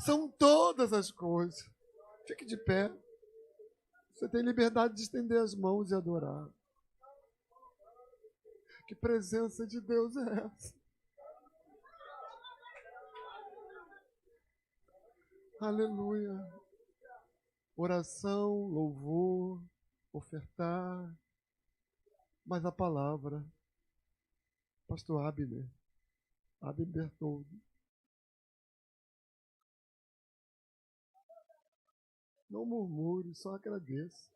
São todas as coisas. Fique de pé. Você tem liberdade de estender as mãos e adorar. Que presença de Deus é essa? Aleluia. Oração, louvor, ofertar. Mas a palavra, pastor Abner Bertoldo. Não murmure, só agradeça.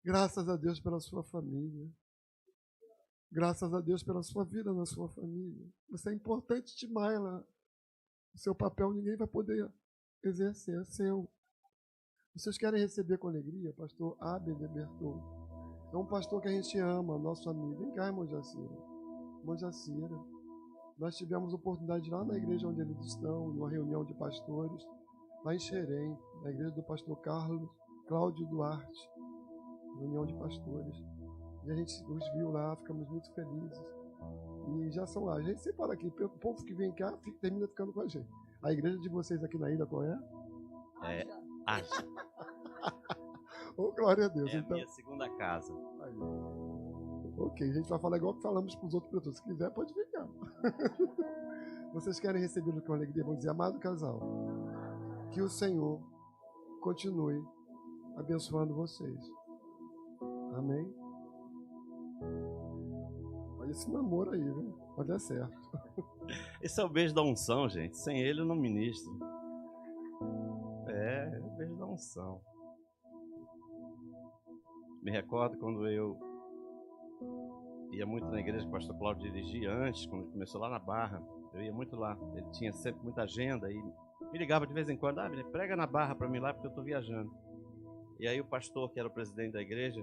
Graças a Deus pela sua família. Graças a Deus pela sua vida na sua família. Você é importante demais lá. O seu papel ninguém vai poder exercer, é seu. Vocês querem receber com alegria, pastor Abner Bertoldo? É um pastor que a gente ama, nosso amigo. Vem cá, irmão Jacira. Irmão Jacira. Nós tivemos oportunidade de ir lá na igreja onde eles estão, numa reunião de pastores, lá em Xerém, na igreja do pastor Cláudio Duarte, reunião de pastores. E a gente os viu lá, ficamos muito felizes. E já são lá. A gente separa aqui, o povo que vem cá termina ficando com a gente. A igreja de vocês aqui na ilha, qual é? Acha. Oh, glória a Deus. É então, a minha segunda casa. Aí. Ok, a gente vai falar igual que falamos para os outros produtos. Se quiser, pode ficar. Vocês querem recebê-lo com alegria? Vamos dizer, amado casal, que o Senhor continue abençoando vocês. Amém? Olha esse namoro aí, viu? Pode dar certo. Esse é o beijo da unção, gente. Sem ele eu não ministro. É o beijo da unção. Me recordo quando eu ia muito na igreja que o pastor Cláudio dirigia antes, quando começou lá na Barra. Eu ia muito lá. Ele tinha sempre muita agenda e me ligava de vez em quando. Prega na Barra para mim lá porque eu estou viajando. E aí o pastor, que era o presidente da igreja,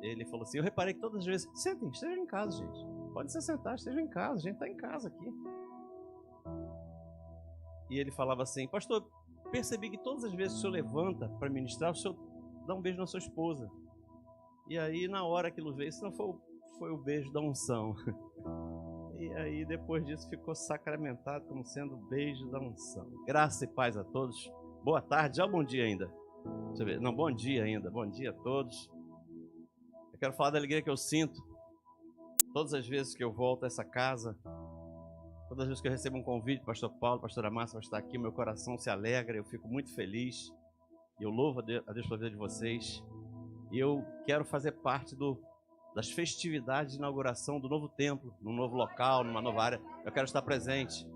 ele falou assim, eu reparei que todas as vezes, sentem, estejam em casa, gente. Pode se sentar, estejam em casa, a gente está em casa aqui. E ele falava assim, pastor, percebi que todas as vezes que o senhor levanta para ministrar, o senhor dá um beijo na sua esposa. E aí, na hora aquilo veio, isso não foi o beijo da unção. E aí, depois disso, ficou sacramentado como sendo o beijo da unção. Graça e paz a todos. Boa tarde, já bom dia ainda. Deixa eu ver. Não, bom dia ainda. Bom dia a todos. Eu quero falar da alegria que eu sinto todas as vezes que eu volto a essa casa. Todas as vezes que eu recebo um convite, pastor Paulo, pastora Márcia, para estar aqui, meu coração se alegra, eu fico muito feliz. E eu louvo a Deus pela vida de vocês. E eu quero fazer parte das festividades de inauguração do novo templo, num novo local, numa nova área. Eu quero estar presente.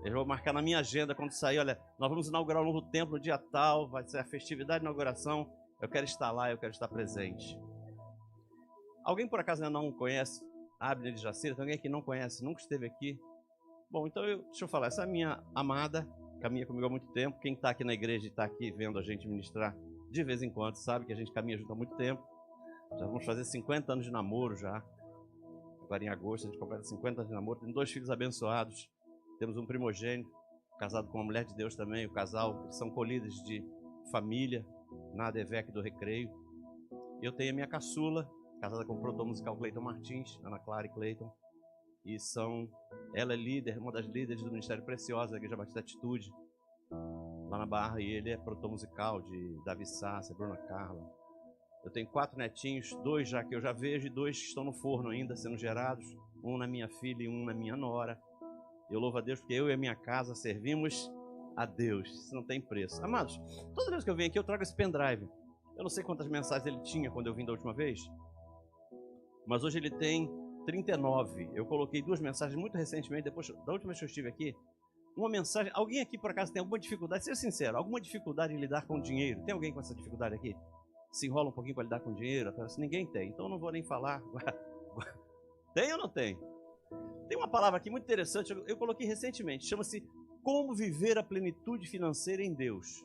Eu vou marcar na minha agenda quando sair, olha, nós vamos inaugurar um novo templo no dia tal, vai ser a festividade de inauguração. Eu quero estar lá, eu quero estar presente. Alguém por acaso ainda não conhece Abner de Jacira? Tem alguém que não conhece, nunca esteve aqui? Bom, então deixa eu falar, essa é a minha amada, caminha comigo há muito tempo. Quem está aqui na igreja e está aqui vendo a gente ministrar de vez em quando, sabe que a gente caminha junto há muito tempo. Já vamos fazer 50 anos de namoro já. Agora em agosto a gente completa 50 anos de namoro. Tem 2 filhos abençoados. Temos um primogênito, casado com uma mulher de Deus também. O casal, eles são colhidas de família, na ADVEC do Recreio. E eu tenho a minha caçula, casada com o produtor musical Cleiton Martins, Ana Clara e Cleiton. E ela é líder, uma das líderes do Ministério Preciosa da Igreja Batista Atitude, lá na Barra, e ele é produtor musical de Davi Sassi, Bruna Carla. Eu tenho 4 netinhos, 2 já que eu já vejo e 2 que estão no forno ainda sendo gerados, um na minha filha e um na minha nora. Eu louvo a Deus porque eu e a minha casa servimos a Deus, isso não tem preço. Amados, toda vez que eu venho aqui eu trago esse pendrive. Eu não sei quantas mensagens ele tinha quando eu vim da última vez, mas hoje ele tem 39. Eu coloquei 2 mensagens muito recentemente, depois da última vez que eu estive aqui. Uma mensagem, alguém aqui por acaso tem alguma dificuldade, seja sincero, alguma dificuldade em lidar com dinheiro? Tem alguém com essa dificuldade aqui? Se enrola um pouquinho para lidar com dinheiro? Ninguém tem, então eu não vou nem falar. Tem ou não tem? Tem uma palavra aqui muito interessante, eu coloquei recentemente, chama-se Como Viver a Plenitude Financeira em Deus.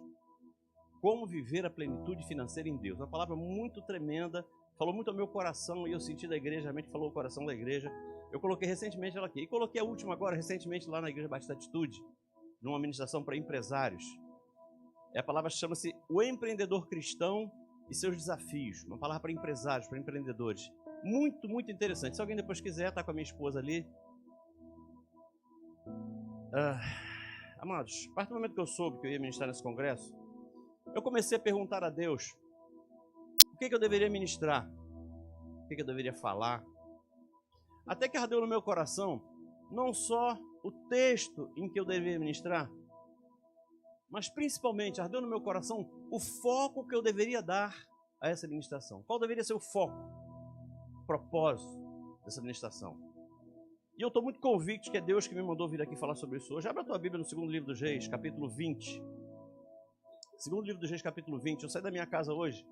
Como Viver a Plenitude Financeira em Deus. Uma palavra muito tremenda, falou muito ao meu coração e eu senti da igreja, realmente falou o coração da igreja. Eu coloquei recentemente ela aqui. E coloquei a última agora, recentemente, lá na Igreja Batista Atitude, numa ministração para empresários. A palavra chama-se O Empreendedor Cristão e Seus Desafios. Uma palavra para empresários, para empreendedores. Muito, muito interessante. Se alguém depois quiser, está com a minha esposa ali. Amados, a partir do momento que eu soube que eu ia ministrar nesse congresso, eu comecei a perguntar a Deus o que eu deveria ministrar, o que eu deveria falar. Até que ardeu no meu coração, não só o texto em que eu deveria ministrar, mas principalmente ardeu no meu coração o foco que eu deveria dar a essa ministração. Qual deveria ser o foco, o propósito dessa ministração? E eu estou muito convicto que é Deus que me mandou vir aqui falar sobre isso hoje. Abre a tua Bíblia no segundo livro dos Reis, capítulo 20. Segundo livro dos Reis, capítulo 20. Eu saí da minha casa hoje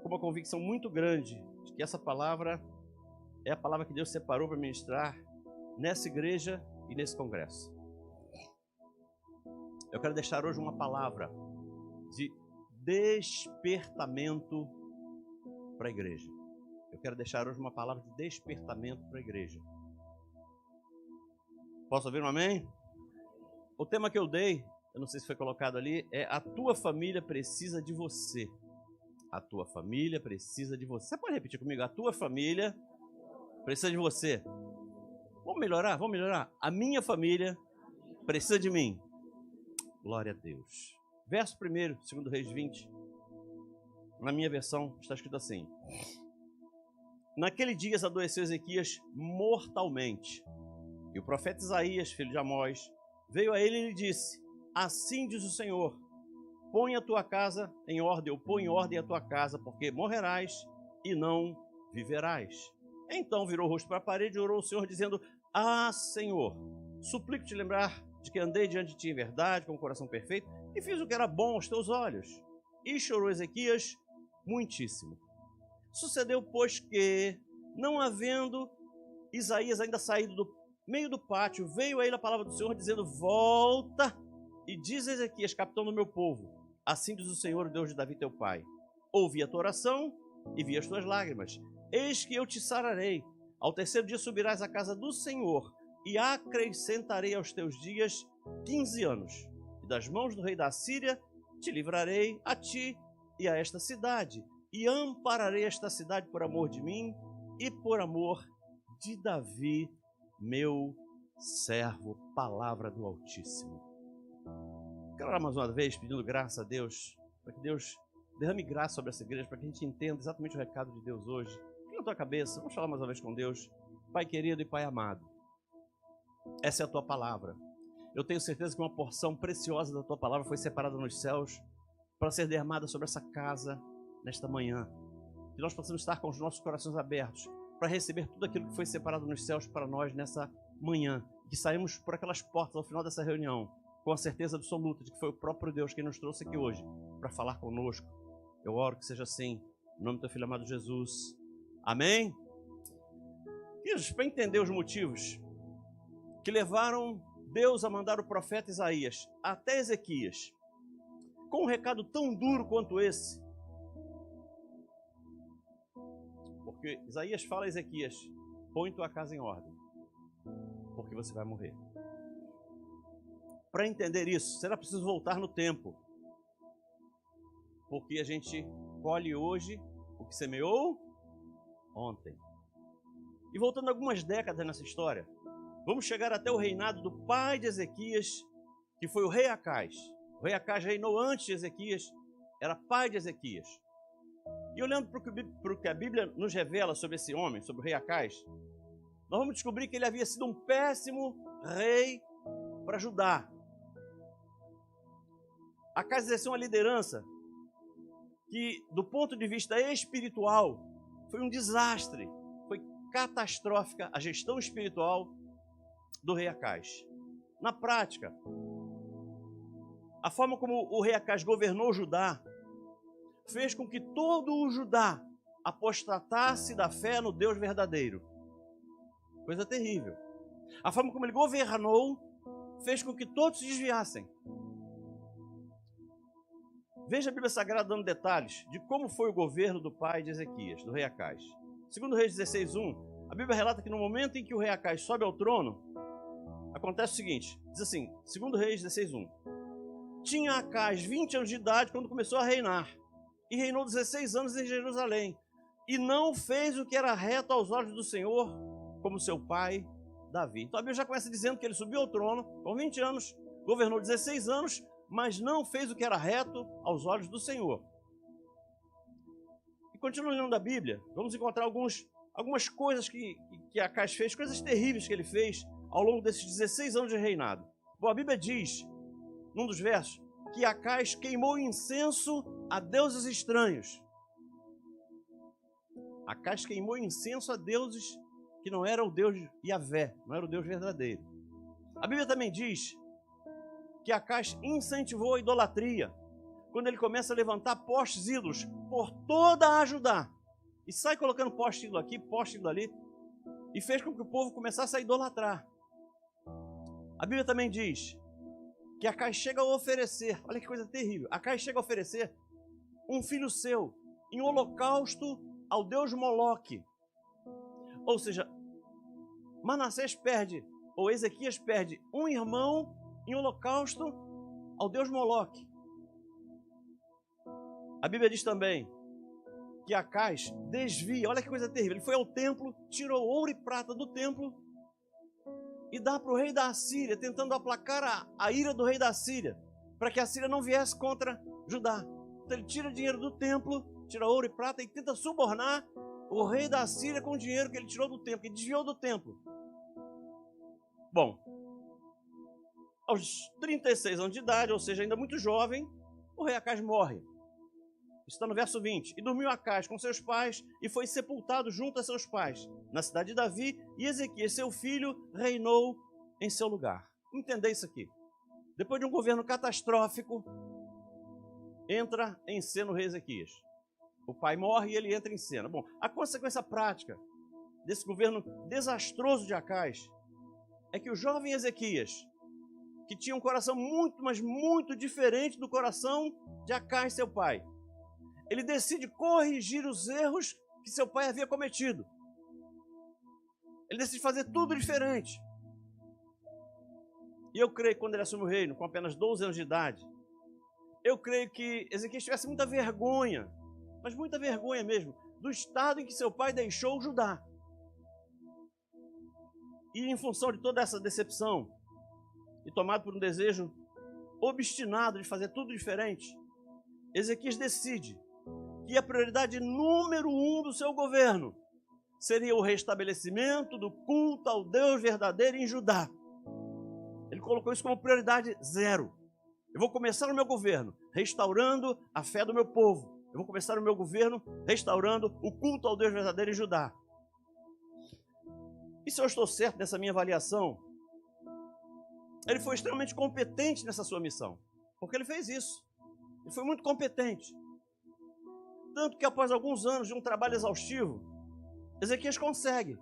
com uma convicção muito grande de que essa palavra é a palavra que Deus separou para ministrar nessa igreja e nesse congresso. Eu quero deixar hoje uma palavra de despertamento para a igreja. Eu quero deixar hoje uma palavra de despertamento para a igreja. Posso ouvir um amém? O tema que eu dei, eu não sei se foi colocado ali, é a tua família precisa de você. A tua família precisa de você. Você pode repetir comigo? A tua família precisa de você. Vamos melhorar? Vamos melhorar? A minha família precisa de mim. Glória a Deus. Verso 1, 2 Reis 20. Na minha versão está escrito assim: Naquele dia adoeceu Ezequias mortalmente. E o profeta Isaías, filho de Amós, veio a ele e lhe disse: Assim diz o Senhor, põe a tua casa em ordem, ou põe em ordem a tua casa, porque morrerás e não viverás. Então virou o rosto para a parede e orou ao Senhor, dizendo: Ah, Senhor, suplico-te lembrar de que andei diante de ti em verdade, com o coração perfeito, e fiz o que era bom aos teus olhos. E chorou Ezequias muitíssimo. Sucedeu, pois, que, não havendo Isaías ainda saído do meio do pátio, veio a ele a palavra do Senhor, dizendo: Volta e diz a Ezequias, capitão do meu povo, assim diz o Senhor, o Deus de Davi teu pai: Ouvi a tua oração e vi as tuas lágrimas. Eis que eu te sararei. Ao terceiro dia subirás à casa do Senhor, e acrescentarei aos teus dias 15 anos. E das mãos do rei da Síria te livrarei a ti e a esta cidade, e ampararei esta cidade por amor de mim e por amor de Davi, meu servo. Palavra do Altíssimo. Quero orar mais uma vez pedindo graça a Deus, para que Deus derrame graça sobre essa igreja, para que a gente entenda exatamente o recado de Deus hoje. Fica na tua cabeça, vamos falar mais uma vez com Deus. Pai querido e Pai amado, essa é a tua palavra. Eu tenho certeza que uma porção preciosa da tua palavra foi separada nos céus para ser derramada sobre essa casa nesta manhã. Que nós possamos estar com os nossos corações abertos para receber tudo aquilo que foi separado nos céus para nós nessa manhã. Que saímos por aquelas portas ao final dessa reunião com a certeza absoluta de que foi o próprio Deus quem nos trouxe aqui hoje para falar conosco. Eu oro que seja assim, em nome do teu filho amado Jesus. Amém? Queridos, para entender os motivos que levaram Deus a mandar o profeta Isaías até Ezequias com um recado tão duro quanto esse, porque Isaías fala a Ezequias: põe tua casa em ordem, porque você vai morrer. Para entender isso, será preciso voltar no tempo, porque a gente colhe hoje o que semeou ontem. E voltando algumas décadas nessa história, vamos chegar até o reinado do pai de Ezequias, que foi o rei Acás. O rei Acás reinou antes de Ezequias, era pai de Ezequias. E olhando para o que a Bíblia nos revela sobre esse homem, sobre o rei Acás, nós vamos descobrir que ele havia sido um péssimo rei para Judá. Acás exerceu uma liderança que, do ponto de vista espiritual, foi um desastre, foi catastrófica a gestão espiritual do rei Acás. Na prática, a forma como o rei Acás governou Judá fez com que todo o Judá apostatasse da fé no Deus verdadeiro. Coisa terrível. A forma como ele governou fez com que todos se desviassem. Veja a Bíblia Sagrada dando detalhes de como foi o governo do pai de Ezequias, do rei Acás. Segundo Reis 16:1, a Bíblia relata que no momento em que o rei Acás sobe ao trono, acontece o seguinte, diz assim, segundo Reis 16:1, tinha Acás 20 anos de idade quando começou a reinar, e reinou 16 anos em Jerusalém, e não fez o que era reto aos olhos do Senhor, como seu pai Davi. Então a Bíblia já começa dizendo que ele subiu ao trono com 20 anos, governou 16 anos, mas não fez o que era reto aos olhos do Senhor. E continuando lendo a Bíblia, vamos encontrar algumas coisas que Acais fez, coisas terríveis que ele fez ao longo desses 16 anos de reinado. Bom, a Bíblia diz, num dos versos, que Acais queimou incenso a deuses estranhos. Acais queimou incenso a deuses que não era o Deus Yahvé, não era o Deus verdadeiro. A Bíblia também diz que Acais incentivou a idolatria, quando ele começa a levantar postes ídolos por toda a Judá. E sai colocando poste ídolo aqui, poste ídolo ali, e fez com que o povo começasse a idolatrar. A Bíblia também diz que Acais chega a oferecer, olha que coisa terrível, Acais chega a oferecer um filho seu em holocausto ao deus Moloque. Ou seja, Manassés perde, ou Ezequias perde um irmão em holocausto ao deus Moloque. A Bíblia diz também que Acais desvia, olha que coisa terrível, ele foi ao templo, tirou ouro e prata do templo e dá para o rei da Assíria, tentando aplacar a ira do rei da Assíria, para que a Síria não viesse contra Judá. Então ele tira dinheiro do templo, tira ouro e prata e tenta subornar o rei da Síria com o dinheiro que ele tirou do templo, que desviou do templo. Bom, aos 36 anos de idade, ou seja, ainda muito jovem, o rei Acais morre. Está no verso 20. E dormiu Acais com seus pais e foi sepultado junto a seus pais, na cidade de Davi, e Ezequias, seu filho, reinou em seu lugar. Entendei isso aqui. Depois de um governo catastrófico, entra em cena o rei Ezequias. O pai morre e ele entra em cena. Bom, a consequência prática desse governo desastroso de Acais é que o jovem Ezequias, que tinha um coração muito, mas muito diferente do coração de Acais, seu pai, ele decide corrigir os erros que seu pai havia cometido. Ele decide fazer tudo diferente. E eu creio que quando ele assume o reino, com apenas 12 anos de idade, eu creio que Ezequias tivesse muita vergonha, mas muita vergonha mesmo, do estado em que seu pai deixou Judá. E em função de toda essa decepção, e tomado por um desejo obstinado de fazer tudo diferente, Ezequias decide que a prioridade número 1 do seu governo seria o restabelecimento do culto ao Deus verdadeiro em Judá. Ele colocou isso como prioridade 0. Eu vou começar o meu governo restaurando a fé do meu povo. Eu vou começar o meu governo restaurando o culto ao Deus verdadeiro em Judá. E se eu estou certo nessa minha avaliação, ele foi extremamente competente nessa sua missão, porque ele fez isso. Ele foi muito competente. Tanto que após alguns anos de um trabalho exaustivo, Ezequias consegue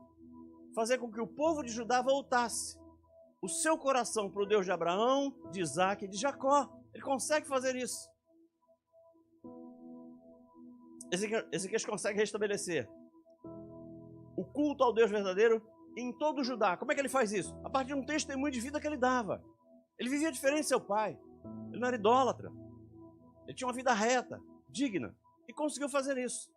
fazer com que o povo de Judá voltasse o seu coração para o Deus de Abraão, de Isaac e de Jacó. Ele consegue fazer isso. Ezequias consegue restabelecer o culto ao Deus verdadeiro em todo o Judá. Como é que ele faz isso? A partir de um testemunho de vida que ele dava. Ele vivia diferente de seu pai. Ele não era idólatra. Ele tinha uma vida reta, digna. E conseguiu fazer isso.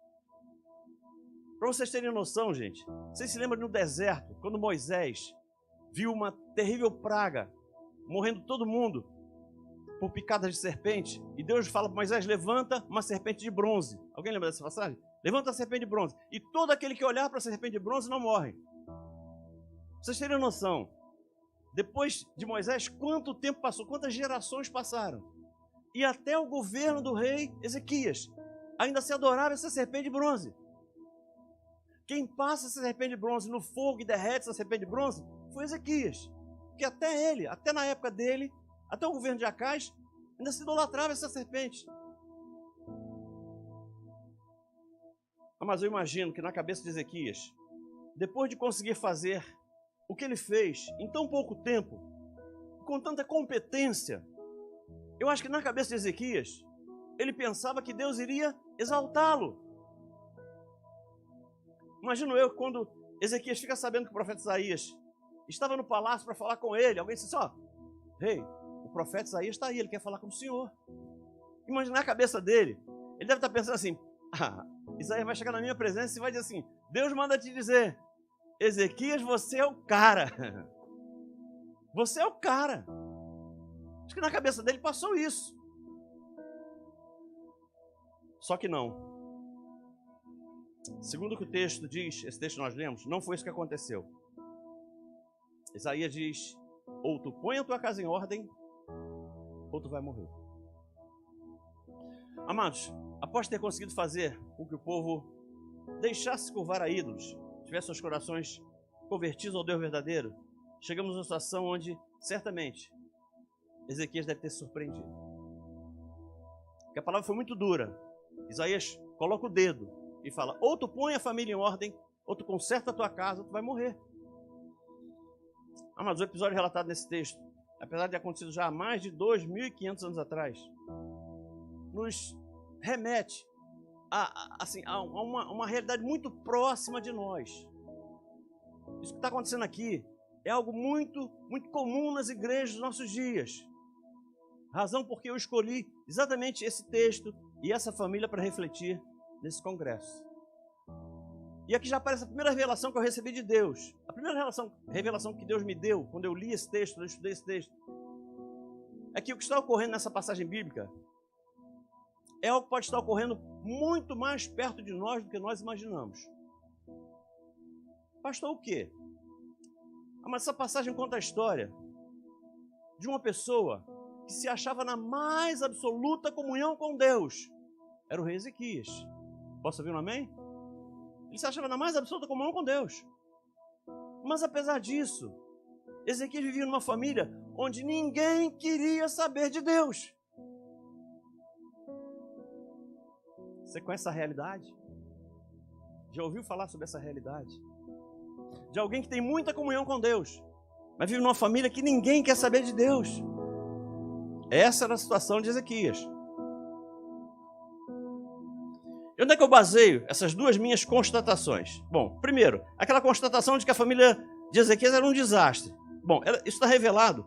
Para vocês terem noção, gente, vocês se lembram no deserto, quando Moisés viu uma terrível praga, morrendo todo mundo por picadas de serpente, e Deus fala para Moisés, levanta uma serpente de bronze. Alguém lembra dessa passagem? Levanta a serpente de bronze. E todo aquele que olhar para a serpente de bronze não morre. Vocês terem noção, depois de Moisés, quanto tempo passou, quantas gerações passaram? E até o governo do rei Ezequias ainda se adorava essa serpente de bronze. Quem passa essa serpente de bronze no fogo e derrete essa serpente de bronze foi Ezequias. Porque até ele, até na época dele, até o governo de Acais, ainda se idolatrava essa serpente. Mas eu imagino que na cabeça de Ezequias, depois de conseguir fazer o que ele fez em tão pouco tempo, com tanta competência, eu acho que na cabeça de Ezequias, ele pensava que Deus iria exaltá-lo. Imagino eu, quando Ezequias fica sabendo que o profeta Isaías estava no palácio para falar com ele, alguém disse assim, rei, o profeta Isaías está aí, ele quer falar com o senhor. Imagina na cabeça dele, ele deve estar pensando assim, Isaías vai chegar na minha presença e vai dizer assim, Deus manda te dizer, Ezequias, você é o cara. Você é o cara. Acho que na cabeça dele passou isso. Só que não. Segundo o que o texto diz, esse texto nós lemos, não foi isso que aconteceu. Isaías diz: ou tu põe a tua casa em ordem, ou tu vai morrer. Amados, após ter conseguido fazer com que o povo deixasse curvar a ídolos, tivesse seus corações convertidos ao Deus verdadeiro, chegamos numa situação onde, certamente, Ezequias deve ter se surpreendido. Porque a palavra foi muito dura. Isaías coloca o dedo e fala: ou tu põe a família em ordem, ou tu conserta a tua casa, ou tu vai morrer. Mas o episódio relatado nesse texto, apesar de ter acontecido já há mais de 2.500 anos atrás, nos remete a uma realidade muito próxima de nós. Isso que está acontecendo aqui é algo muito, muito comum nas igrejas dos nossos dias. Razão porque eu escolhi exatamente esse texto e essa família para refletir nesse congresso. E aqui já aparece a primeira revelação que eu recebi de Deus. A primeira revelação que Deus me deu quando eu li esse texto, eu estudei esse texto, é que o que está ocorrendo nessa passagem bíblica é algo que pode estar ocorrendo muito mais perto de nós do que nós imaginamos. Pastor, o quê? Mas essa passagem conta a história de uma pessoa que se achava na mais absoluta comunhão com Deus. Era o rei Ezequias. Posso ouvir um amém? Ele se achava na mais absoluta comunhão com Deus. Mas apesar disso, Ezequias vivia numa família onde ninguém queria saber de Deus. Você conhece essa realidade? Já ouviu falar sobre essa realidade? De alguém que tem muita comunhão com Deus, mas vive numa família que ninguém quer saber de Deus. Essa era a situação de Ezequias. E onde é que eu baseio essas duas minhas constatações? Bom, primeiro, aquela constatação de que a família de Ezequias era um desastre. Bom, isso está revelado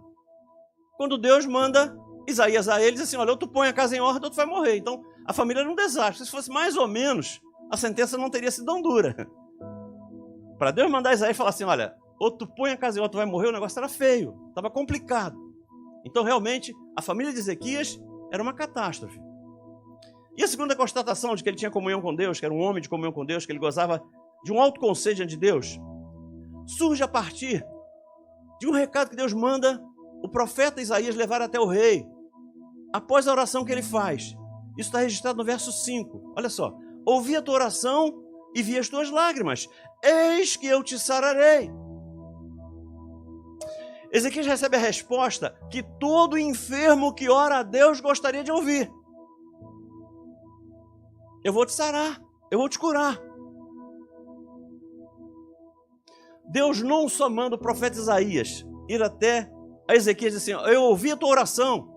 quando Deus manda Isaías a eles assim: olha, ou tu põe a casa em ordem ou tu vai morrer. Então, a família era um desastre. Se fosse mais ou menos, a sentença não teria sido tão dura. Para Deus mandar Isaías falar assim: olha, ou tu põe a casa em ordem ou tu vai morrer, o negócio era feio, estava complicado. Então, realmente, a família de Ezequias era uma catástrofe. E a segunda constatação de que ele tinha comunhão com Deus, que era um homem de comunhão com Deus, que ele gozava de um alto conceito diante de Deus, surge a partir de um recado que Deus manda o profeta Isaías levar até o rei, após a oração que ele faz. Isso está registrado no verso 5. Olha só: ouvi a tua oração e vi as tuas lágrimas, eis que eu te sararei. Ezequias recebe a resposta que todo enfermo que ora a Deus gostaria de ouvir: eu vou te sarar, eu vou te curar. Deus não só manda o profeta Isaías ir até a Ezequias e dizer assim: eu ouvi a tua oração,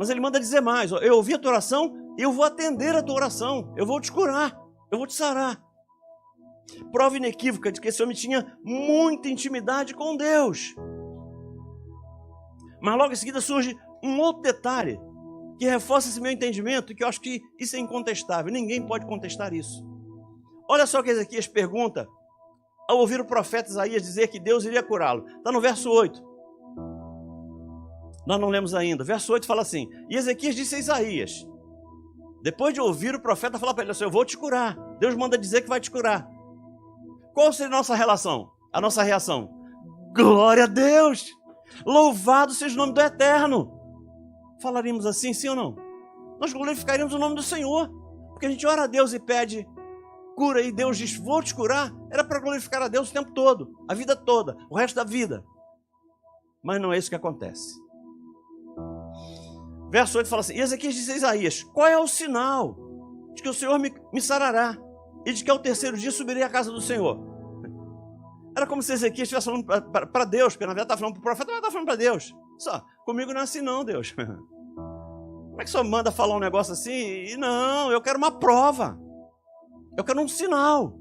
mas ele manda dizer mais: eu ouvi a tua oração e eu vou atender a tua oração, eu vou te curar, eu vou te sarar. Prova inequívoca de que esse homem tinha muita intimidade com Deus. Mas logo em seguida surge um outro detalhe que reforça esse meu entendimento, e que eu acho que isso é incontestável, ninguém pode contestar isso. Olha só o que Ezequias pergunta ao ouvir o profeta Isaías dizer que Deus iria curá-lo. Está no verso 8. Nós não lemos ainda. Verso 8 fala assim: e Ezequias disse a Isaías, depois de ouvir o profeta falar para ele assim: eu vou te curar. Deus manda dizer que vai te curar. Qual seria a nossa relação? A nossa reação? Glória a Deus! Louvado seja o nome do Eterno! Falaríamos assim, sim ou não? Nós glorificaríamos o nome do Senhor, porque a gente ora a Deus e pede cura, e Deus diz: vou te curar. Era para glorificar a Deus o tempo todo, a vida toda, o resto da vida. Mas não é isso que acontece. Verso 8 fala assim: e Ezequias disse a Isaías: qual é o sinal de que o Senhor me sarará, e de que ao terceiro dia subirei à casa do Senhor? Era como se Ezequias estivesse falando para Deus, porque na verdade está falando para o profeta, mas está falando para Deus. Só, comigo não é assim não, Deus. Como é que o Senhor manda falar um negócio assim? E não, eu quero uma prova. Eu quero um sinal.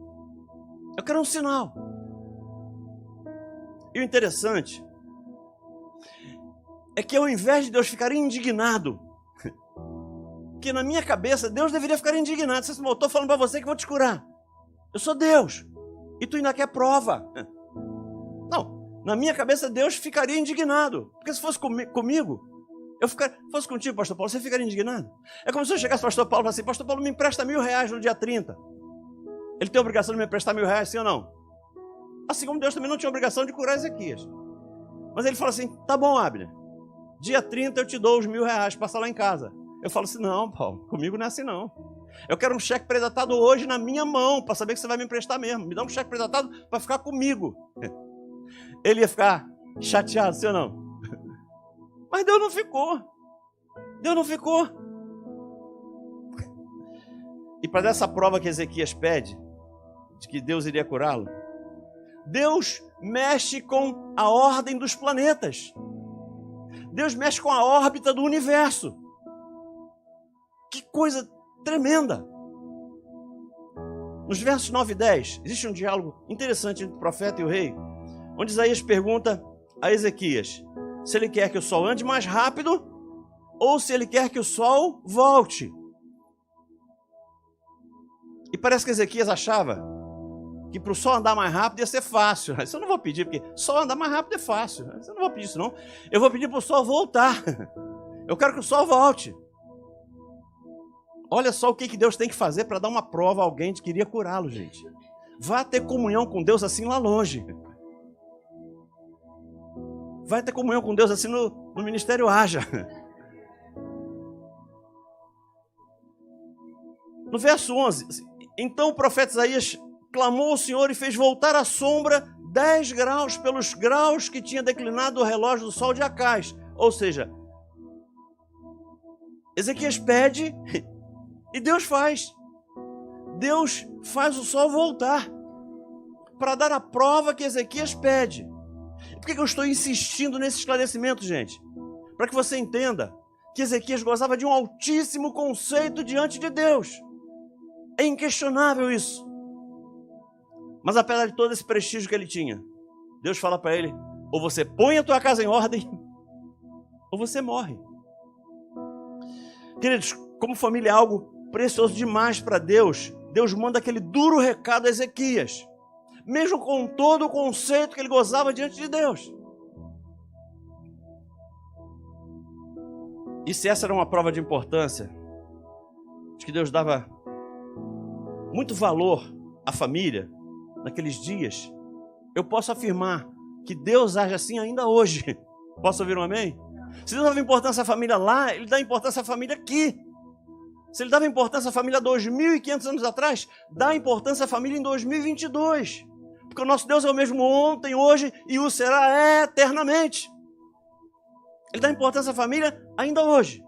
Eu quero um sinal. E o interessante é que ao invés de Deus ficar indignado, que na minha cabeça Deus deveria ficar indignado. Você, eu estou falando para você que vou te curar. Eu sou Deus. E tu ainda quer prova. Não, na minha cabeça Deus ficaria indignado. Porque se fosse comigo, fosse contigo, pastor Paulo, você ficaria indignado? É como se eu chegasse ao pastor Paulo e falasse assim, pastor Paulo, me empresta R$1.000 no dia 30. Ele tem a obrigação de me emprestar R$1.000, sim ou não? Assim como Deus também não tinha obrigação de curar Ezequias. Mas ele fala assim, tá bom, Abner, dia 30 eu te dou os R$1.000, passa lá em casa. Eu falo assim, não, Paulo, comigo não é assim não. Eu quero um cheque predatado hoje na minha mão, para saber que você vai me emprestar mesmo. Me dá um cheque predatado para ficar comigo. Ele ia ficar chateado, sim ou não? Mas Deus não ficou. Deus não ficou. E para dar essa prova que Ezequias pede, de que Deus iria curá-lo, Deus mexe com a ordem dos planetas. Deus mexe com a órbita do universo. Que coisa tremenda. Nos versos 9 e 10, existe um diálogo interessante entre o profeta e o rei, onde Isaías pergunta a Ezequias se ele quer que o sol ande mais rápido ou se ele quer que o sol volte. E parece que Ezequias achava que para o sol andar mais rápido ia ser fácil. Isso eu não vou pedir, porque sol andar mais rápido é fácil. Isso eu não vou pedir isso não. Eu vou pedir para o sol voltar. Eu quero que o sol volte. Olha só o que Deus tem que fazer para dar uma prova a alguém de que iria curá-lo, gente. Vá ter comunhão com Deus assim lá longe. Vai ter comunhão com Deus assim no Ministério Haja. No verso 11, então o profeta Isaías clamou ao Senhor e fez voltar a sombra 10 graus pelos graus que tinha declinado o relógio do sol de Acais. Ou seja, Ezequias pede e Deus faz. Deus faz o sol voltar para dar a prova que Ezequias pede. Por que eu estou insistindo nesse esclarecimento, gente? Para que você entenda que Ezequias gozava de um altíssimo conceito diante de Deus. É inquestionável isso. Mas apesar de todo esse prestígio que ele tinha, Deus fala para ele, ou você põe a tua casa em ordem, ou você morre. Queridos, como família é algo precioso demais para Deus, Deus manda aquele duro recado a Ezequias, mesmo com todo o conceito que ele gozava diante de Deus. E se essa era uma prova de importância, de que Deus dava muito valor à família naqueles dias, eu posso afirmar que Deus age assim ainda hoje. Posso ouvir um amém? Se Deus dava importância à família lá, Ele dá importância à família aqui. Se Ele dava importância à família 2.500 anos atrás, dá importância à família em 2022. Porque o nosso Deus é o mesmo ontem, hoje e o será eternamente. Ele dá importância à família ainda hoje.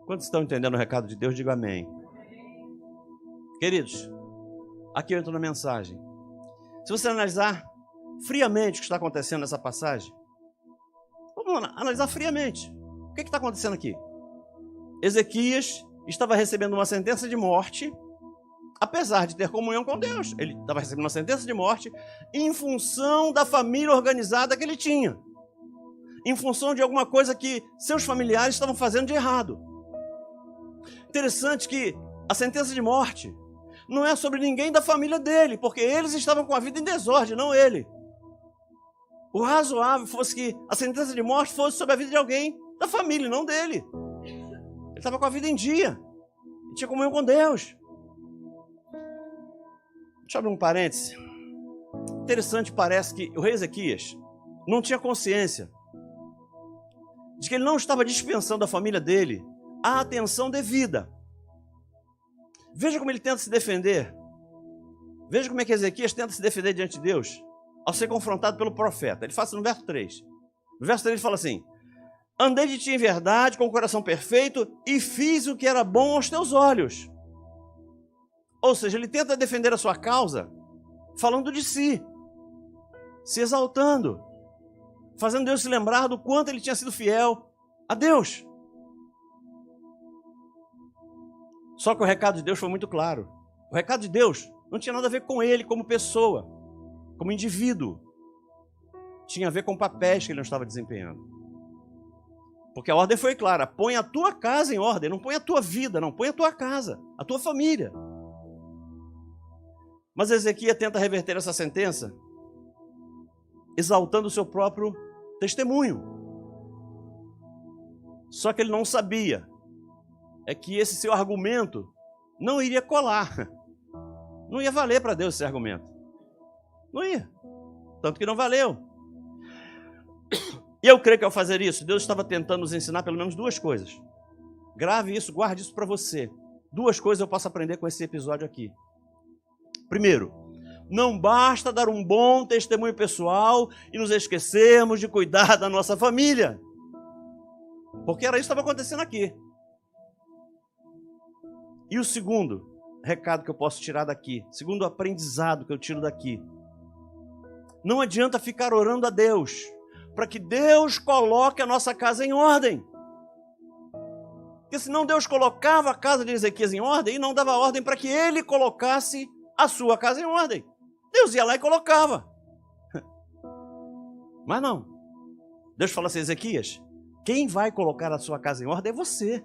Quantos estão entendendo o recado de Deus, diga amém. Queridos, aqui eu entro na mensagem. Se você analisar friamente o que está acontecendo nessa passagem, vamos analisar friamente. O que está acontecendo aqui? Ezequias estava recebendo uma sentença de morte, apesar de ter comunhão com Deus. Ele estava recebendo uma sentença de morte em função da família organizada que ele tinha, em função de alguma coisa que seus familiares estavam fazendo de errado. Interessante que a sentença de morte não é sobre ninguém da família dele, porque eles estavam com a vida em desordem, não ele. O razoável fosse que a sentença de morte fosse sobre a vida de alguém da família, não dele. Ele estava com a vida em dia, ele tinha comunhão com Deus. Deixa eu abrir um parêntese. Interessante, parece que o rei Ezequias não tinha consciência de que ele não estava dispensando à família dele a atenção devida. Veja como ele tenta se defender. Veja como é que Ezequias tenta se defender diante de Deus ao ser confrontado pelo profeta. Ele fala assim no verso 3. No verso 3 ele fala assim: andei de ti em verdade, com o coração perfeito, e fiz o que era bom aos teus olhos. Ou seja, ele tenta defender a sua causa falando de si, se exaltando, fazendo Deus se lembrar do quanto ele tinha sido fiel a Deus. Só que o recado de Deus foi muito claro. O recado de Deus não tinha nada a ver com ele como pessoa, como indivíduo. Tinha a ver com papéis que ele não estava desempenhando. Porque a ordem foi clara: põe a tua casa em ordem, não põe a tua vida, não, põe a tua casa, a tua família. Mas Ezequias tenta reverter essa sentença, exaltando o seu próprio testemunho. Só que ele não sabia que esse seu argumento não iria colar. Não ia valer para Deus esse argumento. Não ia. Tanto que não valeu. E eu creio que ao fazer isso, Deus estava tentando nos ensinar pelo menos duas coisas. Grave isso, guarde isso para você. Duas coisas eu posso aprender com esse episódio aqui. Primeiro, não basta dar um bom testemunho pessoal e nos esquecermos de cuidar da nossa família. Porque era isso que estava acontecendo aqui. E o segundo recado que eu posso tirar daqui, segundo aprendizado que eu tiro daqui, não adianta ficar orando a Deus para que Deus coloque a nossa casa em ordem. Porque senão Deus colocava a casa de Ezequias em ordem e não dava ordem para que ele colocasse a sua casa em ordem. Deus ia lá e colocava. Mas não. Deus fala assim: Ezequias, quem vai colocar a sua casa em ordem é você.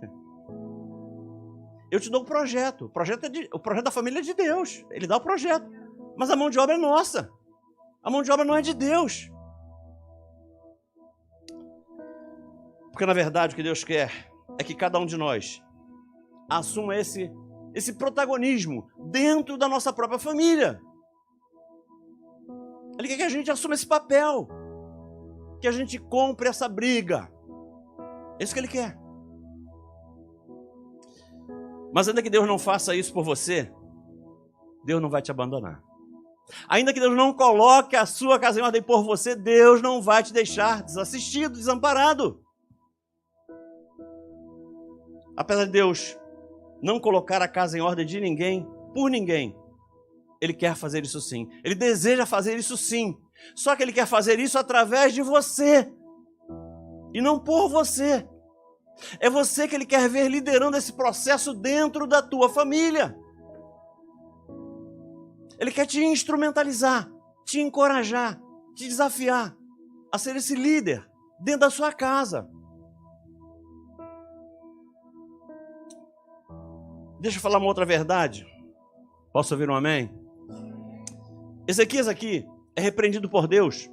Eu te dou o projeto. O projeto da família é de Deus. Ele dá o projeto. Mas a mão de obra é nossa. A mão de obra não é de Deus. Porque na verdade o que Deus quer é que cada um de nós assuma esse protagonismo dentro da nossa própria família. Ele quer que a gente assuma esse papel. Que a gente compre essa briga. É isso que Ele quer. Mas ainda que Deus não faça isso por você, Deus não vai te abandonar. Ainda que Deus não coloque a sua casa em ordem por você, Deus não vai te deixar desassistido, desamparado. Apesar de Deus não colocar a casa em ordem de ninguém, por ninguém, Ele quer fazer isso sim. Ele deseja fazer isso sim. Só que Ele quer fazer isso através de você. E não por você. É você que Ele quer ver liderando esse processo dentro da tua família. Ele quer te instrumentalizar, te encorajar, te desafiar a ser esse líder dentro da sua casa. Deixa eu falar uma outra verdade. Posso ouvir um amém? Ezequias aqui é repreendido por Deus,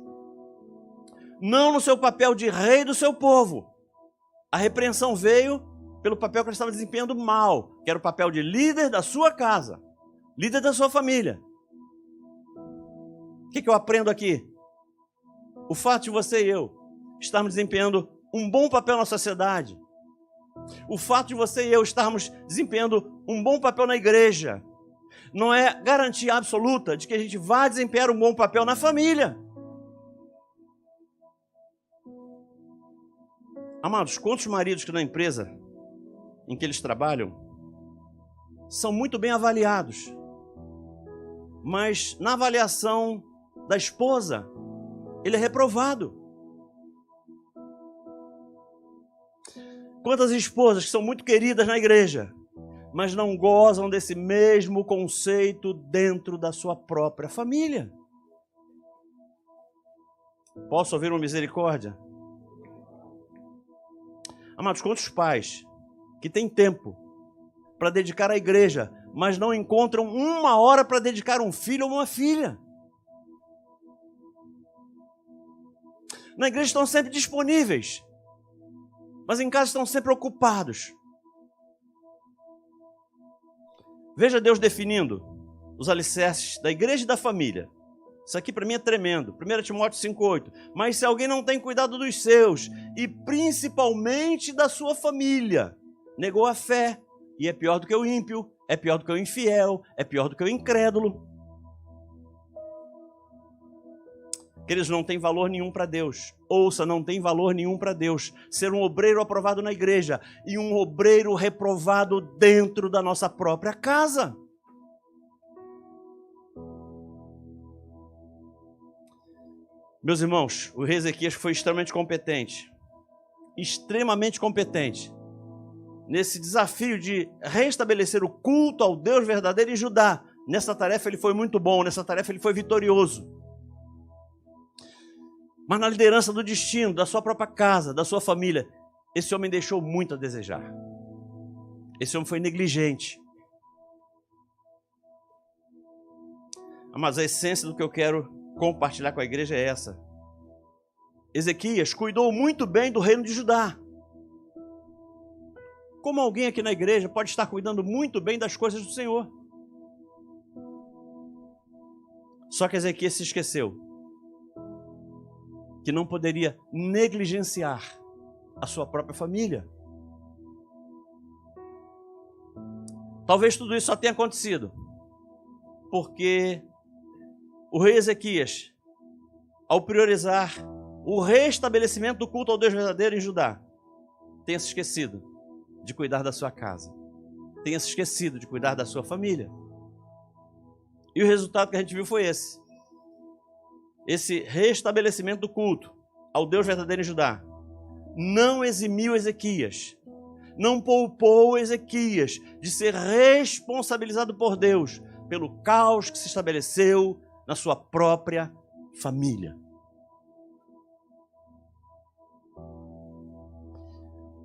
não no seu papel de rei do seu povo. A repreensão veio pelo papel que ele estava desempenhando mal, que era o papel de líder da sua casa, líder da sua família. O que eu aprendo aqui? O fato de você e eu estarmos desempenhando um bom papel na sociedade, o fato de você e eu estarmos desempenhando um bom papel na igreja, não é garantia absoluta de que a gente vá desempenhar um bom papel na família. Amados, quantos maridos que na empresa em que eles trabalham são muito bem avaliados, mas na avaliação da esposa, ele é reprovado. Quantas esposas que são muito queridas na igreja, mas não gozam desse mesmo conceito dentro da sua própria família? Posso ouvir uma misericórdia? Amados, quantos pais que têm tempo para dedicar à igreja, mas não encontram uma hora para dedicar um filho ou uma filha? Na igreja estão sempre disponíveis, mas em casa estão sempre ocupados. Veja Deus definindo os alicerces da igreja e da família. Isso aqui para mim é tremendo. 1 Timóteo 5,8. Mas se alguém não tem cuidado dos seus, e principalmente da sua família, negou a fé, e é pior do que o ímpio, é pior do que o infiel, é pior do que o incrédulo. Queridos, não tem valor nenhum para Deus. Ouça, não tem valor nenhum para Deus ser um obreiro aprovado na igreja e um obreiro reprovado dentro da nossa própria casa. Meus irmãos, o rei Ezequias foi extremamente competente nesse desafio de restabelecer o culto ao Deus verdadeiro em Judá. Nessa tarefa ele foi muito bom, nessa tarefa ele foi vitorioso. Mas na liderança do destino, da sua própria casa, da sua família, esse homem deixou muito a desejar. Esse homem foi negligente. Mas a essência do que eu quero compartilhar com a igreja é essa. Ezequias cuidou muito bem do reino de Judá. Como alguém aqui na igreja pode estar cuidando muito bem das coisas do Senhor? Só que Ezequias se esqueceu que não poderia negligenciar a sua própria família. Talvez tudo isso só tenha acontecido porque o rei Ezequias, ao priorizar o restabelecimento do culto ao Deus verdadeiro em Judá, tenha se esquecido de cuidar da sua casa, tenha se esquecido de cuidar da sua família. E o resultado que a gente viu foi esse. Esse restabelecimento do culto ao Deus verdadeiro em Judá não eximiu Ezequias, não poupou Ezequias de ser responsabilizado por Deus pelo caos que se estabeleceu na sua própria família.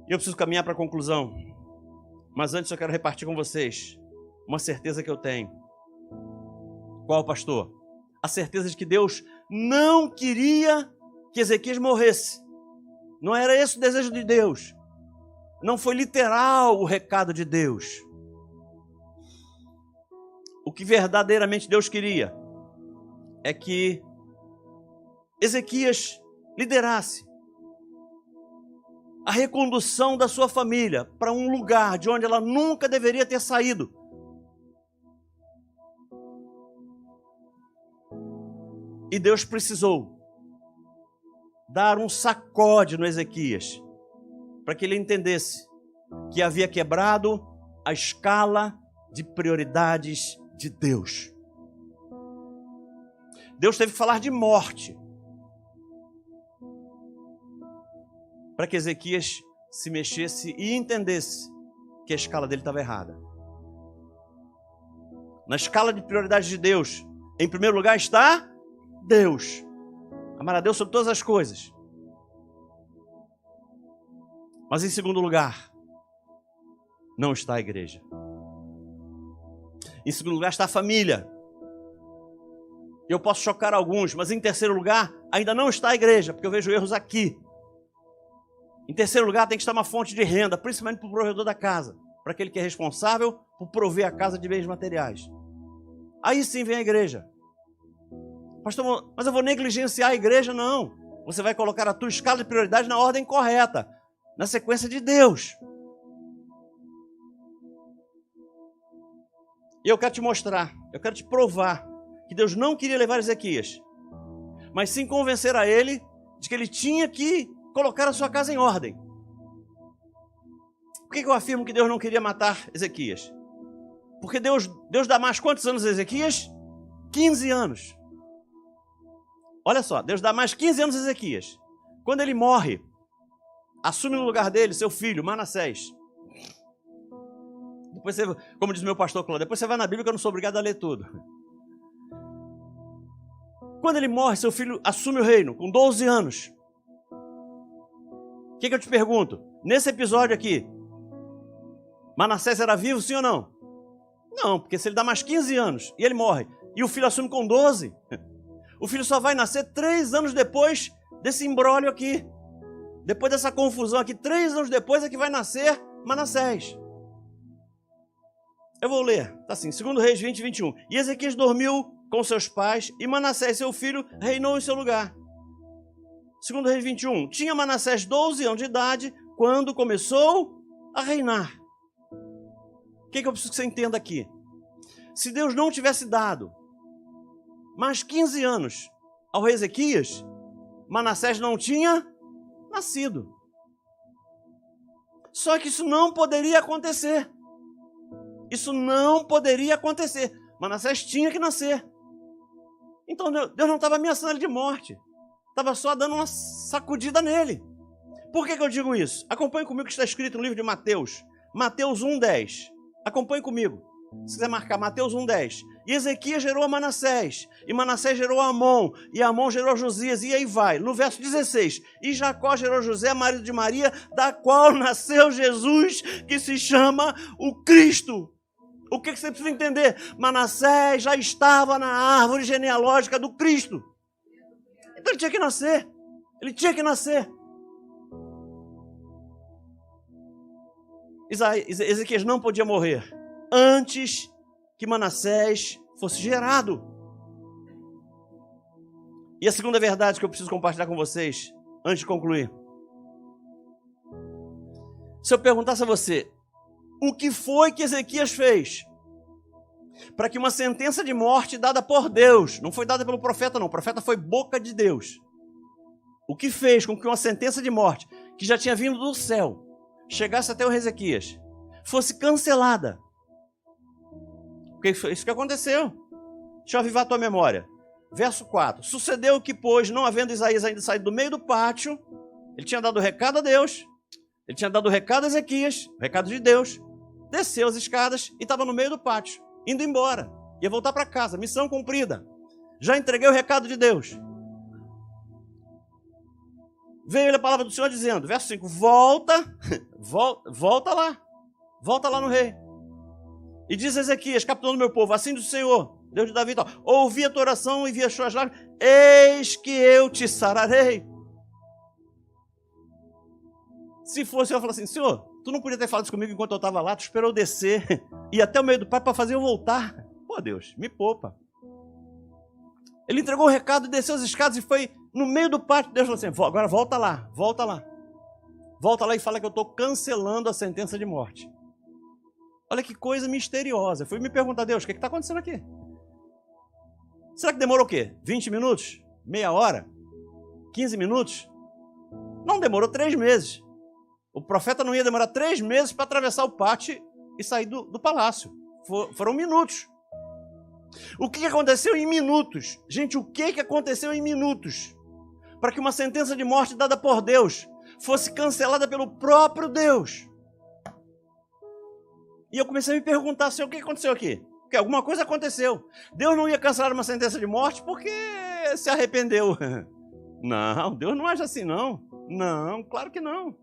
E eu preciso caminhar para a conclusão, mas antes eu quero repartir com vocês uma certeza que eu tenho. Qual, pastor? A certeza de que Deus não queria que Ezequias morresse. Não era esse o desejo de Deus. Não foi literal o recado de Deus. O que verdadeiramente Deus queria é que Ezequias liderasse a recondução da sua família para um lugar de onde ela nunca deveria ter saído. E Deus precisou dar um sacode no Ezequias para que ele entendesse que havia quebrado a escala de prioridades de Deus. Deus teve que falar de morte para que Ezequias se mexesse e entendesse que a escala dele estava errada. Na escala de prioridades de Deus, em primeiro lugar está Deus. Amar a Deus sobre todas as coisas. Mas em segundo lugar, não está a igreja. Em segundo lugar está a família. Eu posso chocar alguns, mas em terceiro lugar ainda não está a igreja, porque eu vejo erros aqui. Em terceiro lugar tem que estar uma fonte de renda, principalmente para o provedor da casa, para aquele que é responsável por prover a casa de bens materiais. Aí sim vem a igreja. Pastor, mas eu vou negligenciar a igreja? Não. Você vai colocar a tua escala de prioridade na ordem correta, na sequência de Deus. E eu quero te mostrar, eu quero te provar que Deus não queria levar Ezequias, mas sim convencer a ele de que ele tinha que colocar a sua casa em ordem. Por que eu afirmo que Deus não queria matar Ezequias? Porque Deus dá mais quantos anos a Ezequias? 15 anos. Olha só, Deus dá mais 15 anos a Ezequias. Quando ele morre, assume no lugar dele seu filho, Manassés. Depois você, como diz meu pastor Cláudio, depois você vai na Bíblia que eu não sou obrigado a ler tudo. Quando ele morre, seu filho assume o reino com 12 anos. O que eu te pergunto? Nesse episódio aqui, Manassés era vivo, sim ou não? Não, porque se ele dá mais 15 anos e ele morre, e o filho assume com 12, o filho só vai nascer 3 anos depois desse imbróglio aqui. Depois dessa confusão aqui, 3 anos depois é que vai nascer Manassés. Eu vou ler, tá assim, 2 Reis 20, 21. E Ezequias dormiu com seus pais, e Manassés, seu filho, reinou em seu lugar. 2 Reis 21. Tinha Manassés 12 anos de idade quando começou a reinar. O que eu preciso que você entenda aqui? Se Deus não tivesse dado mais 15 anos ao rei Ezequias, Manassés não tinha nascido. Só que isso não poderia acontecer. Isso não poderia acontecer. Manassés tinha que nascer. Então Deus não estava ameaçando ele de morte. Estava só dando uma sacudida nele. Por que eu digo isso? Acompanhe comigo o que está escrito no livro de Mateus. Mateus 1:10. Acompanhe comigo. Se quiser marcar, Mateus 1:10. E Ezequias gerou a Manassés, e Manassés gerou a Amon, e Amon gerou a Josias, e aí vai. No verso 16. E Jacó gerou José, marido de Maria, da qual nasceu Jesus, que se chama o Cristo. O que você precisa entender? Manassés já estava na árvore genealógica do Cristo. Então ele tinha que nascer. Ele tinha que nascer. Ezequias não podia morrer antes que Manassés fosse gerado. E a segunda verdade que eu preciso compartilhar com vocês, antes de concluir. Se eu perguntasse a você, o que foi que Ezequias fez para que uma sentença de morte dada por Deus, não foi dada pelo profeta não, o profeta foi boca de Deus. O que fez com que uma sentença de morte, que já tinha vindo do céu, chegasse até o Ezequias, fosse cancelada? Porque foi isso que aconteceu. Deixa eu avivar a tua memória. Verso 4. Sucedeu que, pois, não havendo Isaías ainda saído do meio do pátio, ele tinha dado o recado a Deus, ele tinha dado o recado a Ezequias, o recado de Deus, desceu as escadas e estava no meio do pátio, indo embora, ia voltar para casa, missão cumprida. Já entreguei o recado de Deus. Veio a palavra do Senhor dizendo, verso 5, volta lá no rei. E diz Ezequias, capitão do meu povo, assim diz o Senhor, Deus de Davi, ouvi a tua oração e vi as tuas lágrimas, eis que eu te sararei. Se fosse eu falar assim, Senhor, tu não podia ter falado isso comigo enquanto eu estava lá, tu esperou eu descer, e até o meio do pátio para fazer eu voltar. Pô, Deus, me poupa. Ele entregou o recado, desceu as escadas e foi no meio do pátio. Deus falou assim, agora volta lá. Volta lá e fala que eu estou cancelando a sentença de morte. Olha que coisa misteriosa. Eu fui me perguntar, Deus, o que está acontecendo aqui? Será que demorou o quê? 20 minutos? Meia hora? 15 minutos? Não, demorou 3 meses. O profeta não ia demorar 3 meses para atravessar o pátio e sair do palácio. Foram minutos. O que aconteceu em minutos? Gente, o que aconteceu em minutos? Para que uma sentença de morte dada por Deus fosse cancelada pelo próprio Deus. E eu comecei a me perguntar, Senhor, o que aconteceu aqui? Porque alguma coisa aconteceu. Deus não ia cancelar uma sentença de morte porque se arrependeu. Não, Deus não age assim, não. Não, claro que não.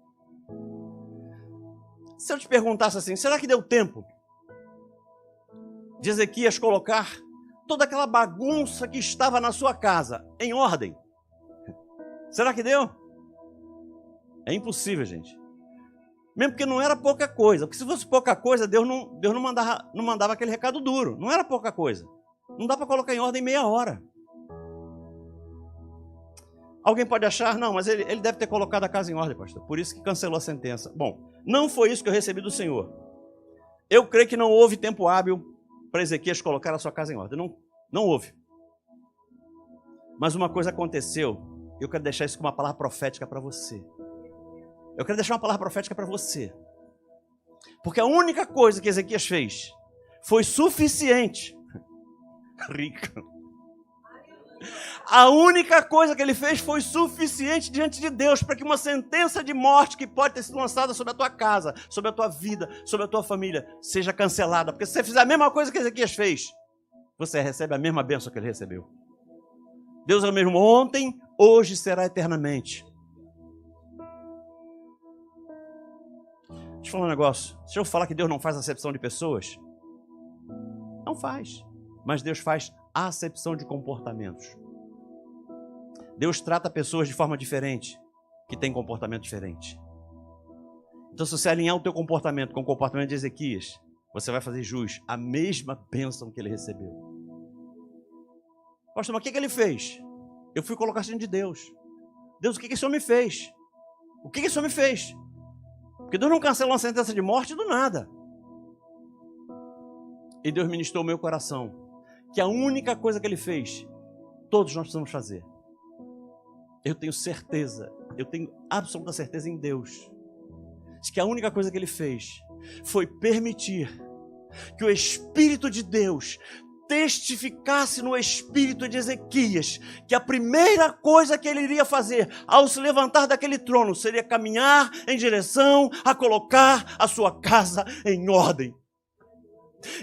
Se eu te perguntasse assim, será que deu tempo de Ezequias colocar toda aquela bagunça que estava na sua casa em ordem? Será que deu? É impossível, gente. Mesmo porque não era pouca coisa. Porque se fosse pouca coisa, Deus não mandava aquele recado duro. Não era pouca coisa. Não dá para colocar em ordem em meia hora. Alguém pode achar, não, mas ele deve ter colocado a casa em ordem, pastor. Por isso que cancelou a sentença. Bom, não foi isso que eu recebi do Senhor. Eu creio que não houve tempo hábil para Ezequias colocar a sua casa em ordem. Não houve. Mas uma coisa aconteceu. Eu quero deixar isso como uma palavra profética para você. Eu quero deixar uma palavra profética para você. Porque a única coisa que Ezequias fez foi suficiente. Rica. A única coisa que ele fez foi suficiente diante de Deus para que uma sentença de morte que pode ter sido lançada sobre a tua casa, sobre a tua vida, sobre a tua família, seja cancelada. Porque se você fizer a mesma coisa que Ezequias fez, você recebe a mesma bênção que ele recebeu. Deus é o mesmo ontem, hoje será eternamente. Deixa eu falar um negócio. Se eu falar que Deus não faz acepção de pessoas, não faz. Mas Deus faz acepção de comportamentos. Deus trata pessoas de forma diferente, que têm comportamento diferente. Então, se você alinhar o teu comportamento com o comportamento de Ezequias, você vai fazer jus à mesma bênção que ele recebeu. Pastor, mas o que ele fez? Eu fui colocar diante de Deus. Deus, o que esse homem fez? O que esse homem fez? Porque Deus não cancela uma sentença de morte do nada. E Deus ministrou o meu coração que a única coisa que ele fez, todos nós precisamos fazer. Eu tenho certeza, eu tenho absoluta certeza em Deus, de que a única coisa que ele fez foi permitir que o Espírito de Deus testificasse no espírito de Ezequias que a primeira coisa que ele iria fazer ao se levantar daquele trono seria caminhar em direção a colocar a sua casa em ordem.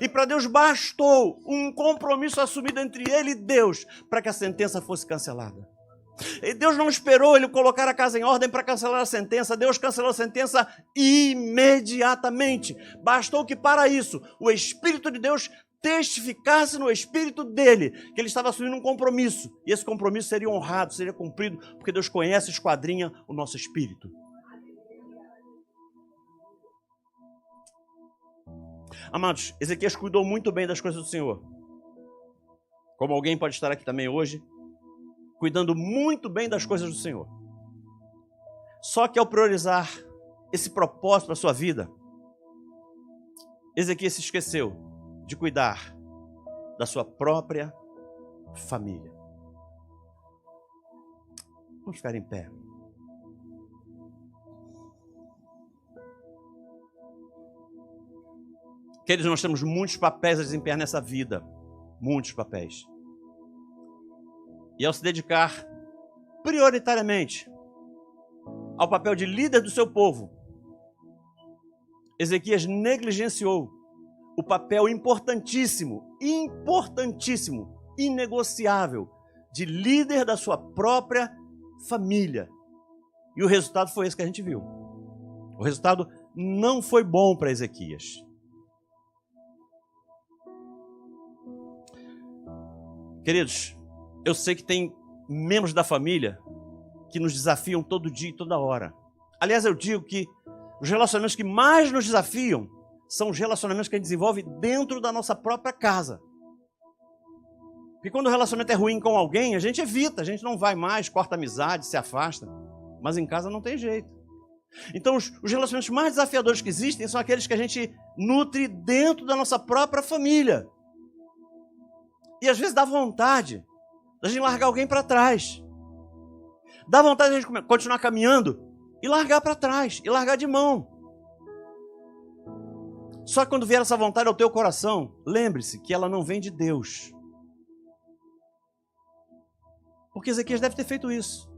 E para Deus bastou um compromisso assumido entre ele e Deus para que a sentença fosse cancelada. E Deus não esperou ele colocar a casa em ordem para cancelar a sentença. Deus cancelou a sentença imediatamente. Bastou que para isso o Espírito de Deus testificasse no espírito dele que ele estava assumindo um compromisso. E esse compromisso seria honrado, seria cumprido, porque Deus conhece e esquadrinha o nosso espírito. Amados, Ezequias cuidou muito bem das coisas do Senhor. Como alguém pode estar aqui também hoje, cuidando muito bem das coisas do Senhor. Só que ao priorizar esse propósito para a sua vida, Ezequias se esqueceu de cuidar da sua própria família. Vamos ficar em pé. Queridos, nós temos muitos papéis a desempenhar nessa vida. Muitos papéis. E ao se dedicar prioritariamente ao papel de líder do seu povo, Ezequias negligenciou o papel importantíssimo, inegociável, de líder da sua própria família. E o resultado foi esse que a gente viu. O resultado não foi bom para Ezequias. Queridos, eu sei que tem membros da família que nos desafiam todo dia e toda hora. Aliás, eu digo que os relacionamentos que mais nos desafiam são os relacionamentos que a gente desenvolve dentro da nossa própria casa. Porque quando o relacionamento é ruim com alguém, a gente evita, a gente não vai mais, corta a amizade, se afasta. Mas em casa não tem jeito. Então, os relacionamentos mais desafiadores que existem são aqueles que a gente nutre dentro da nossa própria família. E às vezes dá vontade da gente largar alguém para trás. Dá vontade de a gente continuar caminhando e largar para trás, e largar de mão. Só que quando vier essa vontade ao teu coração, lembre-se que ela não vem de Deus. Porque Ezequias deve ter feito isso.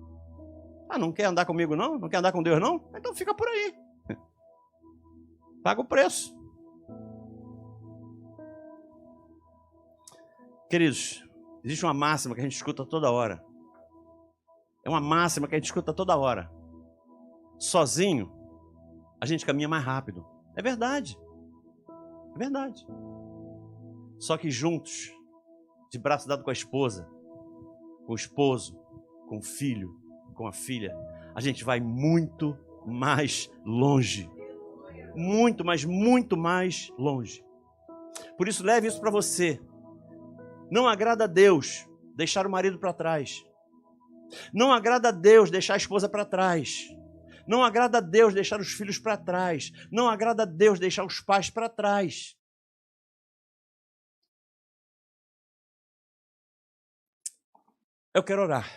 Ah, não quer andar comigo não? Não quer andar com Deus não? Então fica por aí. Paga o preço. Queridos, existe uma máxima que a gente escuta toda hora. É uma máxima que a gente escuta toda hora. Sozinho, a gente caminha mais rápido. É verdade. É verdade. Só que juntos, de braço dado com a esposa, com o esposo, com o filho, com a filha, a gente vai muito mais longe. Muito, mas muito mais longe. Por isso, leve isso para você. Não agrada a Deus deixar o marido para trás. Não agrada a Deus deixar a esposa para trás. Não agrada a Deus deixar os filhos para trás. Não agrada a Deus deixar os pais para trás. Eu quero orar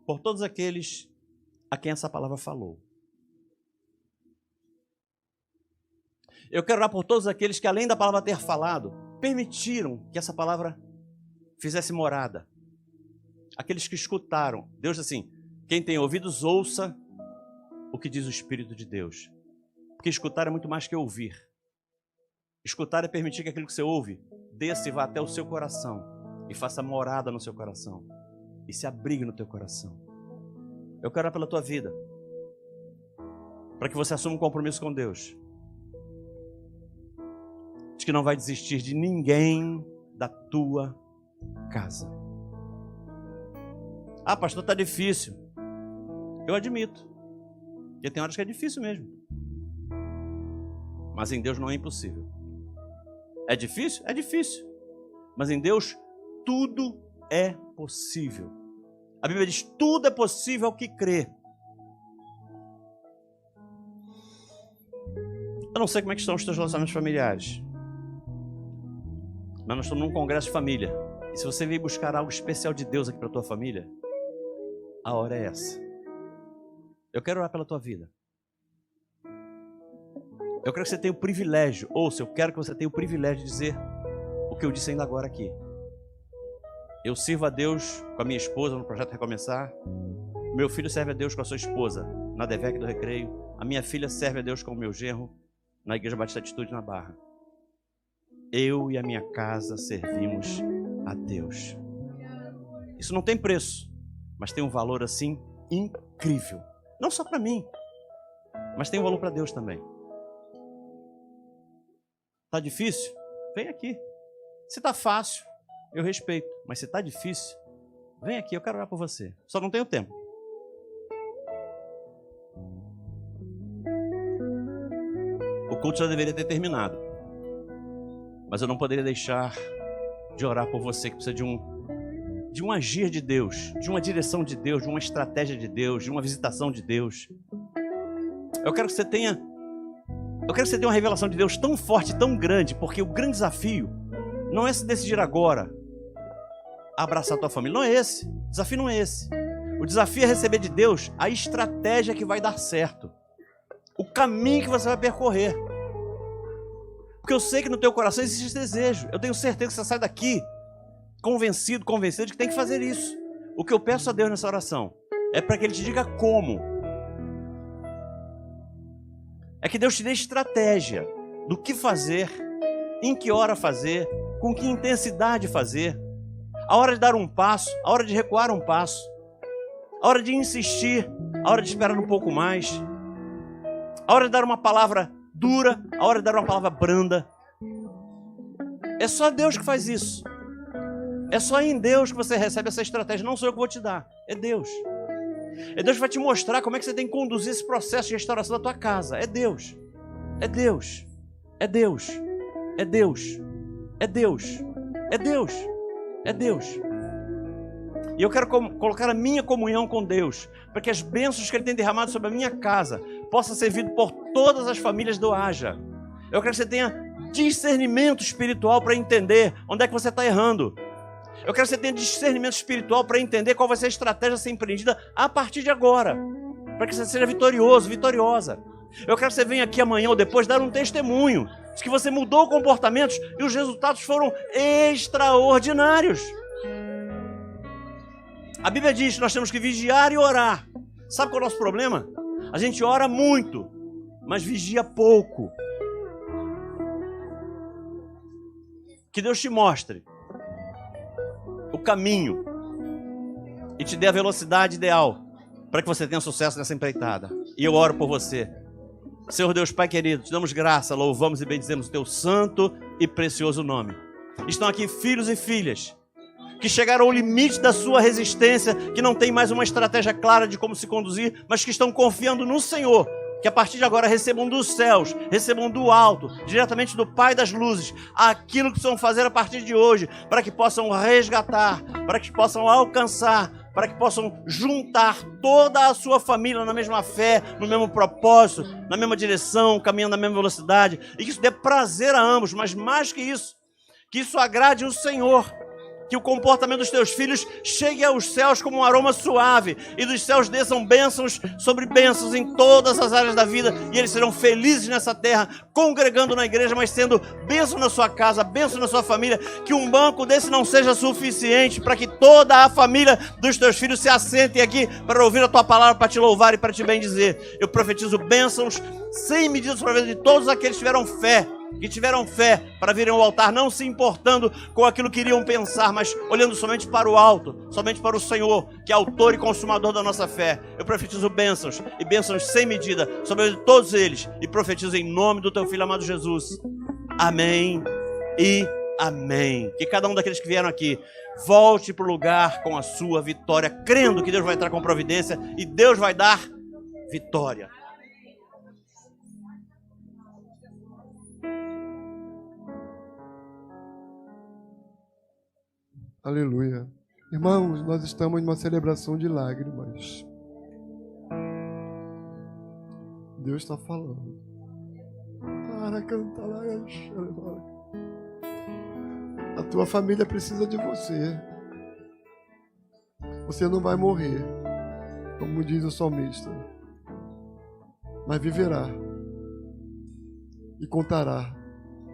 por todos aqueles a quem essa palavra falou. Eu quero orar por todos aqueles que, além da palavra ter falado, permitiram que essa palavra fizesse morada. Aqueles que escutaram. Deus diz assim, quem tem ouvidos, ouça o que diz o Espírito de Deus. Porque escutar é muito mais que ouvir. Escutar é permitir que aquilo que você ouve desça e vá até o seu coração e faça morada no seu coração e se abrigue no teu coração. Eu quero orar pela tua vida, para que você assuma um compromisso com Deus, de que não vai desistir de ninguém da tua casa. Ah, pastor, está difícil. Eu admito, porque tem horas que é difícil mesmo. Mas em Deus não é impossível. É difícil? É difícil. Mas em Deus tudo é possível. A Bíblia diz, tudo é possível ao que crê. Eu não sei como é que estão os teus relacionamentos familiares, mas nós estamos num congresso de família. E se você veio buscar algo especial de Deus aqui para a tua família, a hora é essa. Eu quero orar pela tua vida. Eu quero que você tenha o privilégio, ouça, eu quero que você tenha o privilégio de dizer o que eu disse ainda agora aqui. Eu sirvo a Deus com a minha esposa no Projeto Recomeçar. Meu filho serve a Deus com a sua esposa na DEVEC do Recreio. A minha filha serve a Deus com o meu genro na Igreja Batista Atitude na Barra. Eu e a minha casa servimos a Deus. Isso não tem preço. mas tem um valor assim incrível. Não só para mim, mas tem um valor para Deus também. Tá difícil? Vem aqui. Se tá fácil, eu respeito. Mas se tá difícil, vem aqui, eu quero orar por você. Só não tenho tempo. O culto já deveria ter terminado. Mas eu não poderia deixar de orar por você que precisa de um agir de Deus, de uma direção de Deus, de uma estratégia de Deus, de uma visitação de Deus. Eu quero que você tenha uma revelação de Deus tão forte, tão grande, porque o grande desafio não é se decidir agora abraçar a tua família. Não é esse. O desafio não é esse. O desafio é receber de Deus a estratégia que vai dar certo. O caminho que você vai percorrer. Porque eu sei que no teu coração existe esse desejo. Eu tenho certeza que você sai daqui convencido de que tem que fazer isso. O que eu peço a Deus nessa oração é para que Ele te diga como. É que Deus te dê estratégia do que fazer, em que hora fazer, com que intensidade fazer, a hora de dar um passo, a hora de recuar um passo, a hora de insistir, a hora de esperar um pouco mais, a hora de dar uma palavra dura, a hora de dar uma palavra branda. É só Deus que faz isso. É só em Deus que você recebe essa estratégia. Não sou eu que vou te dar, é Deus. É Deus que vai te mostrar como é que você tem que conduzir esse processo de restauração da tua casa. É Deus. É Deus. É Deus. É Deus. É Deus. É Deus. É Deus. E eu quero colocar a minha comunhão com Deus, para que as bênçãos que Ele tem derramado sobre a minha casa possam ser servido por todas as famílias do Haja. Eu quero que você tenha discernimento espiritual para entender onde é que você está errando. Eu quero que você tenha discernimento espiritual para entender qual vai ser a estratégia a ser empreendida a partir de agora, para que você seja vitorioso, vitoriosa. Eu quero que você venha aqui amanhã ou depois dar um testemunho de que você mudou comportamentos e os resultados foram extraordinários. A Bíblia diz que nós temos que vigiar e orar. Sabe qual é o nosso problema? A gente ora muito, mas vigia pouco. Que Deus te mostre o caminho e te dê a velocidade ideal para que você tenha sucesso nessa empreitada. E eu oro por você. Senhor Deus Pai querido, te damos graça, louvamos e bendizemos o teu santo e precioso nome. Estão aqui filhos e filhas que chegaram ao limite da sua resistência, que não tem mais uma estratégia clara de como se conduzir, mas que estão confiando no Senhor, que a partir de agora recebam dos céus, recebam do alto, diretamente do Pai das luzes, aquilo que precisam fazer a partir de hoje, para que possam resgatar, para que possam alcançar, para que possam juntar toda a sua família na mesma fé, no mesmo propósito, na mesma direção, caminhando na mesma velocidade, e que isso dê prazer a ambos, mas mais que isso agrade o Senhor. Que o comportamento dos teus filhos chegue aos céus como um aroma suave, e dos céus desçam bênçãos sobre bênçãos em todas as áreas da vida, e eles serão felizes nessa terra, congregando na igreja, mas sendo bênção na sua casa, bênção na sua família. Que um banco desse não seja suficiente para que toda a família dos teus filhos se assentem aqui para ouvir a tua palavra, para te louvar e para te bendizer. Eu profetizo bênçãos sem medidas para a vida de todos aqueles que tiveram fé para virem ao altar, não se importando com aquilo que iriam pensar, mas olhando somente para o alto, somente para o Senhor, que é autor e consumador da nossa fé. Eu profetizo bênçãos, e bênçãos sem medida sobre todos eles, e profetizo em nome do teu Filho amado Jesus. Amém e amém. Que cada um daqueles que vieram aqui volte para o lugar com a sua vitória, crendo que Deus vai entrar com providência e Deus vai dar vitória. Aleluia. Irmãos, nós estamos numa celebração de lágrimas. Deus está falando. A tua família precisa de você. Você não vai morrer, como diz o salmista, mas viverá e contará